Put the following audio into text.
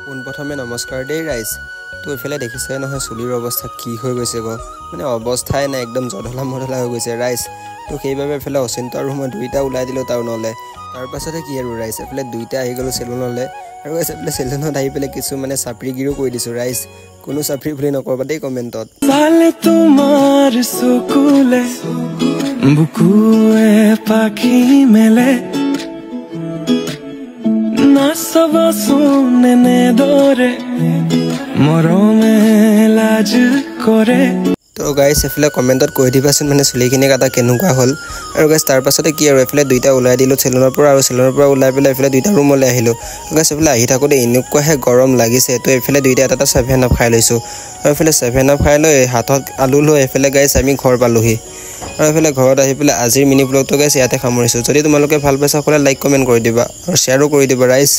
পোনপ্ৰথমে নমস্কাৰ দেই ৰাইজ। তো এইফালে দেখিছে নহয় চুলিৰ অৱস্থা কি হৈ গৈছে গ, মানে অৱস্থাই নাই, একদম জধলা মধলা হৈ গৈছে ৰাইজ। তো সেইবাবে এইফালে অচিন্ত আৰু মই দুইটা ওলাই দিলোঁ টাউনলৈ। তাৰপাছতে কি আৰু ৰাইজ, এইফালে দুইটা আহি গ'লোঁ চেলুনলৈ। আৰু এইফালে চেলুনত আহি পেলাই কিছু মানে চাপৰিগিৰিও কৰি দিছোঁ ৰাইজ। কোনো চাপৰি বুলি নকবা দেই কমেণ্টত। ভালে তোমাৰ চকুলে বুকুৱে পাখি মেলে নাচবাচোন এনেদৰে মৰমে লাজ কৰে। তো গাইজ এইফালে কমেণ্টত কৈ দিবাচোন মানে চুলিখিনি কাটা কেনেকুৱা হ'ল। আৰু গাইজ তাৰপাছতে কি আৰু এইফালে দুইটা ওলাই দিলোঁ চেলুনৰ পৰা, আৰু চেলুনৰ পৰা ওলাই পেলাই এইফালে দুইটা ৰুমলৈ আহিলোঁ। গাইজ এইফালে আহি থাকোঁতে এনেকুৱাহে গৰম লাগিছে। তো এইফালে দুইটা এটা 7 আপ খাই লৈছোঁ। আৰু এইফালে 7 আপ খাই লৈ হাতত আলু লৈ এইফালে গাইজ আমি ঘৰ পালোহি। আৰু এইফালে ঘৰত আহি পেলাই আজিৰ মিনি ব্লগটো গাইজ ইয়াতে সামৰিছোঁ। যদি তোমালোকে ভাল পাইছা সকলোৱে লাইক কমেণ্ট কৰি দিবা আৰু শ্বেয়াৰো কৰি দিবা ৰাইজ।